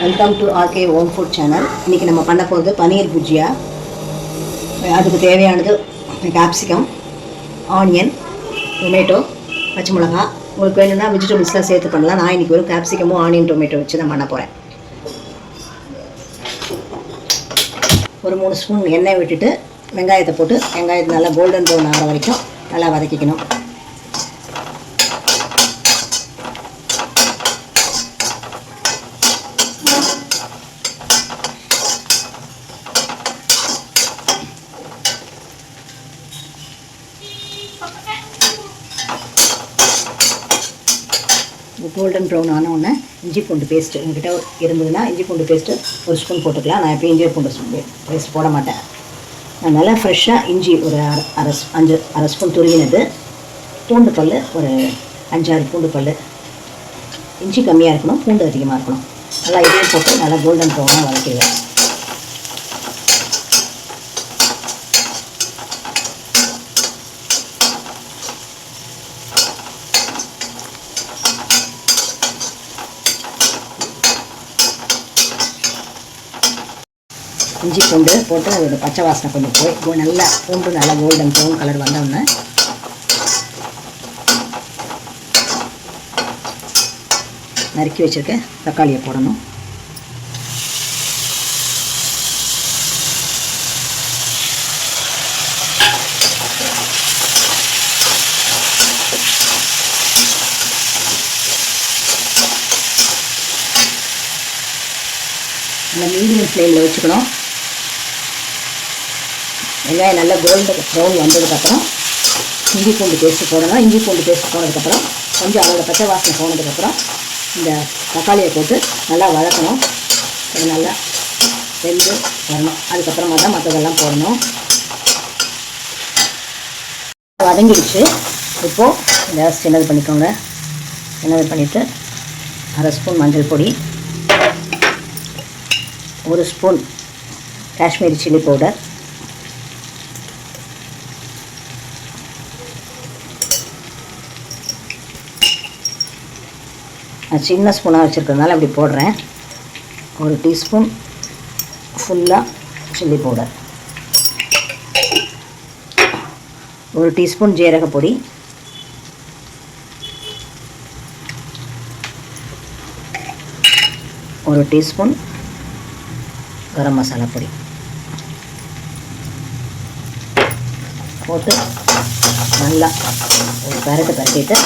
Welcome to RK home food channel. இன்றைக்கி நம்ம பண்ண போகிறது பன்னீர் புஜியா. அதுக்கு தேவையானது கேப்சிகம், ஆனியன், டொமேட்டோ, பச்சை மிளகா. உங்களுக்கு வேணும்னா வெஜிடபிள்ஸ்லாம் சேர்த்து பண்ணலாம். நான் இன்றைக்கி வெறும் கேப்சிகமும் ஆனியன் டொமேட்டோ வச்சு தான் பண்ண போகிறேன். ஒரு 3 ஸ்பூன் எண்ணெய் விட்டுட்டு வெங்காயத்தை போட்டு வெங்காயத்தை நல்லா கோல்டன் ப்ரௌன் ஆகிற வரைக்கும் நல்லா வதக்கிக்கணும். கோல்டன் ப்ரௌன் ஆனவுடனே இஞ்சி பூண்டு பேஸ்ட்டு உங்கள்கிட்ட இருந்ததுன்னா இஞ்சி பூண்டு பேஸ்ட்டு ஒரு ஸ்பூன் போட்டுக்கலாம். நான் எப்போ இஞ்சி பூண்டு பேஸ்ட் போட மாட்டேன். நான் நல்லா ஃப்ரெஷ்ஷாக இஞ்சி ஒரு அரை ஸ்பூன் துருவினது, பூண்டு பல் ஒரு 5-6 பூண்டு பல். இஞ்சி கம்மியாக இருக்கணும், பூண்டு அதிகமாக இருக்கணும். நல்லா இதையும் போட்டு நல்லா கோல்டன் ப்ரௌனாக வதக்கிடுவேன். இஞ்சி பூண்டு போட்டு அதோட பச்சை வாசனை கொஞ்சம் போய் நல்லா பூண்டு நல்லா கோல்டன் ப்ரௌன் கலர் வந்தோடனே நறுக்கி வச்சுருக்க தக்காளியை போடணும். நல்லா மீடியம் ஃப்ளேமில் வச்சுக்கணும். வெங்காயம் நல்லா கோல்டன் ப்ரௌன் வந்ததுக்கப்புறம் இஞ்சி பூண்டு பேஸ்ட்டு போடணும். இஞ்சி பூண்டு பேஸ்ட்டு போனதுக்கப்புறம் கொஞ்சம் அதோட பச்சை வாசனை போனதுக்கப்புறம் இந்த தக்காளியை போட்டு நல்லா வதக்கணும். அது நல்லா வெந்து வரணும். அதுக்கப்புறமா தான் மற்றதெல்லாம் போடணும். வதங்கிடுச்சு. இப்போது இந்த சின்னது பண்ணிக்கோங்க. சின்னது பண்ணிவிட்டு அரை ஸ்பூன் மஞ்சள் பொடி, 1 ஸ்பூன் காஷ்மீரி சில்லி பவுடர், நான் சின்ன ஸ்பூனாக வச்சுருக்கிறதுனால அப்படி போடுறேன். 1 டீஸ்பூன் ஃபுல்லாக சில்லி பவுடர், 1 டீஸ்பூன் ஜீரக பொடி, 1 டீஸ்பூன் கரம் மசாலா பொடி போட்டு நல்லா ஒரு பரட்டிட்டு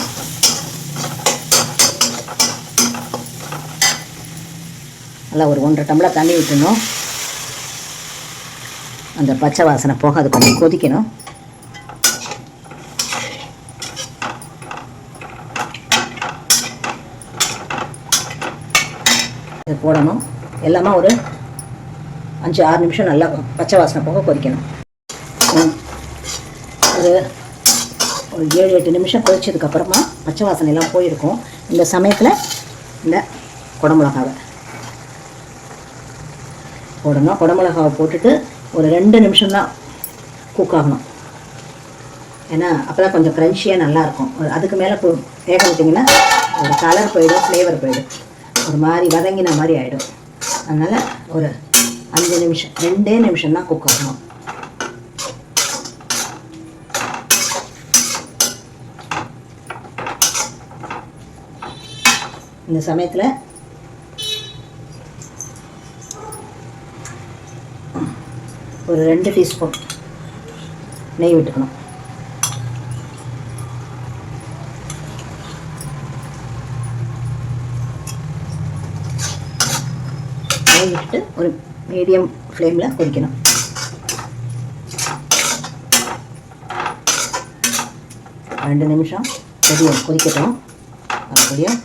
நல்லா ஒரு 1.5 டம்ளர் தண்ணி விட்டுணும். அந்த பச்சை வாசனை போக அது கொஞ்சம் கொதிக்கணும். இது போடணும். எல்லாமே ஒரு 5-6 நிமிஷம் நல்லா பச்சை வாசனை போக கொதிக்கணும். ஒரு 7-8 நிமிஷம் கொதிச்சதுக்கப்புறமா பச்சை வாசனையெல்லாம் போயிருக்கும். இந்த சமயத்தில் இந்த குடமிளகாவை போடணும். குடமிளகாவை போட்டுட்டு ஒரு 2 நிமிஷம் தான் குக் ஆகணும். ஏன்னா அப்போ தான் கொஞ்சம் க்ரன்ச்சியாக நல்லாயிருக்கும். அதுக்கு மேலே வேக விட்டிங்கன்னா ஒரு கலர் போயிடும், ஃப்ளேவர் போயிடும், ஒரு மாதிரி வதங்கின மாதிரி ஆகிடும். அதனால் ஒரு 5 நிமிஷம் 2 நிமிஷம் தான் குக் ஆகணும். இந்த சமயத்தில் ஒரு 2 டீஸ்பூன் நெய் விட்டுக்கணும். நெய் விட்டுட்டு ஒரு மீடியம் ஃப்ளேமில் கொதிக்கணும். ரெண்டு நிமிஷம் கொதிக்கட்டும். மறுபடியும்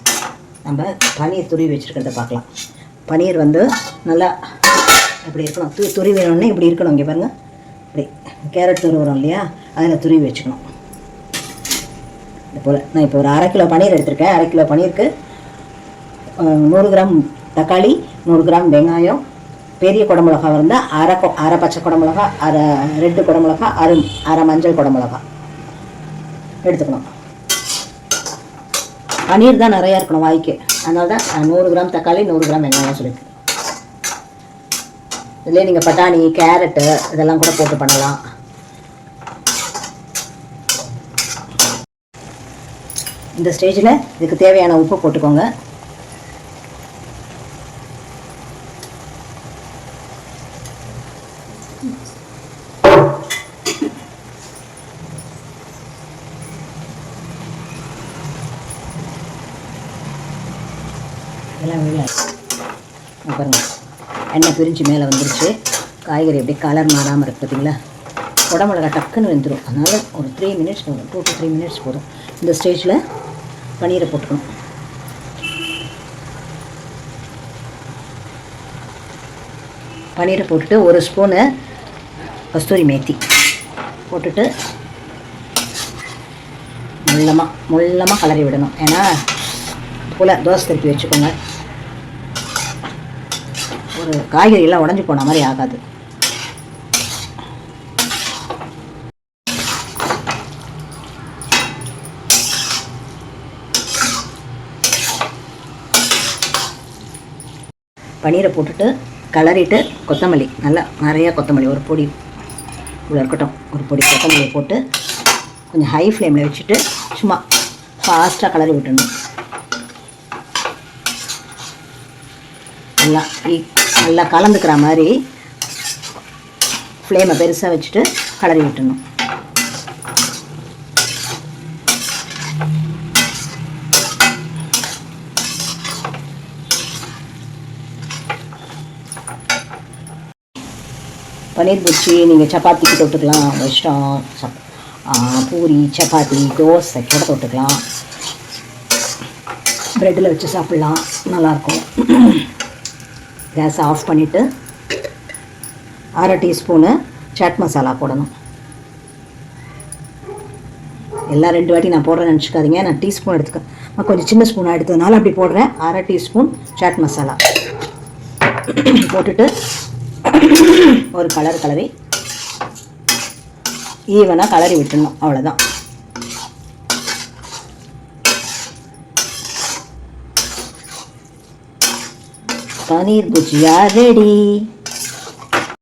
நம்ம பன்னீர் துருவி வச்சுருக்கிறத பார்க்கலாம். பன்னீர் நல்லா இப்படி இருக்கணும். துருவி வேணும்னா இப்படி இருக்கணும். இங்கே பாருங்கள், இப்படி கேரட் துருவுறோம் இல்லையா, அதில் துருவி வச்சுக்கணும். இது போல் நான் இப்போ ஒரு 1/2 கிலோ பன்னீர் எடுத்திருக்கேன். 1/2 கிலோ பன்னீருக்கு 100 கிராம் தக்காளி, 100 கிராம் வெங்காயம், பெரிய குடமிளகா இருந்தால் அரை பச்சை குடமிளகா, அரை ரெட்டு குடமிளகா, அரை மஞ்சள் குடமிளகா எடுத்துக்கணும். பன்னீர் தான் நிறையா இருக்கணும் வாய்க்கு. அதனால தான் 100 கிராம் தக்காளி, 100 கிராம் வெங்காயம் சொல்லியிருக்கேன். இதுலேயே நீங்கள் பட்டாணி, கேரட்டு இதெல்லாம் கூட போட்டு பண்ணலாம். இந்த ஸ்டேஜில் இதுக்கு தேவையான உப்பு போட்டுக்கோங்க. எல்லாம் வெளியே பாருங்கள், எண்ணெய் பிரிஞ்சு மேலே வந்துருச்சு. காய்கறி எப்படி கலர் மாறாமல் இருக்குது பார்த்தீங்களா? குடமிளகா டக்குன்னு வெந்துடும். அதனால் ஒரு 3 மினிட்ஸ் போதும், 2 to 3 மினிட்ஸ் போதும். இந்த ஸ்டேஜில் பன்னீரை போட்டுக்கணும். பன்னீரை போட்டுட்டு 1 ஸ்பூனு கஸ்தூரி மேத்தி போட்டுட்டு முள்ளமாக கலரி விடணும். ஏன்னா போல் தோசை திருப்பி வச்சுக்கோங்க. ஒரு காய்கறியெல்லாம் உடஞ்சி போன மாதிரி ஆகாது. பன்னீரை போட்டுட்டு கலரிட்டு கொத்தமல்லி, நல்லா நிறையா கொத்தமல்லி ஒரு பொடி இவ்வளோ இருக்கட்டும், ஒரு பொடி கொத்தமல்லியை போட்டு கொஞ்சம் ஹை ஃப்ளேமில் வச்சுட்டு சும்மா ஃபாஸ்ட்டாக கலரி விட்டுடணும். நல்லா கலந்துக்கிற மாதிரி ஃப்ளேமை பெருசாக வச்சுட்டு கலரி விட்டுடணும். பன்னீர் புர்ஜி நீங்கள் சப்பாத்திக்கு தொட்டுக்கலாம், இஷ்டம். பூரி, சப்பாத்தி, தோசை கூட தொட்டுக்கலாம். ப்ரெட்டில் வச்சு சாப்பிட்லாம், நல்லாயிருக்கும். கேஸை ஆஃப் பண்ணிவிட்டு 1/2 டீஸ்பூனு சாட் மசாலா போடணும். எல்லாம் 2 வாட்டி நான் போடுறேன்னு நினச்சிக்காதீங்க. நான் டீஸ்பூன் எடுத்துக்க கொஞ்சம் சின்ன ஸ்பூனாக எடுத்ததுனால அப்படி போடுறேன். 1/2 டீஸ்பூன் சாட் மசாலா போட்டுட்டு ஒரு கலரி ஈவனாக கலரி விட்டுடணும். அவ்வளோதான். பன்னீர் புர்ஜியா ரெடி.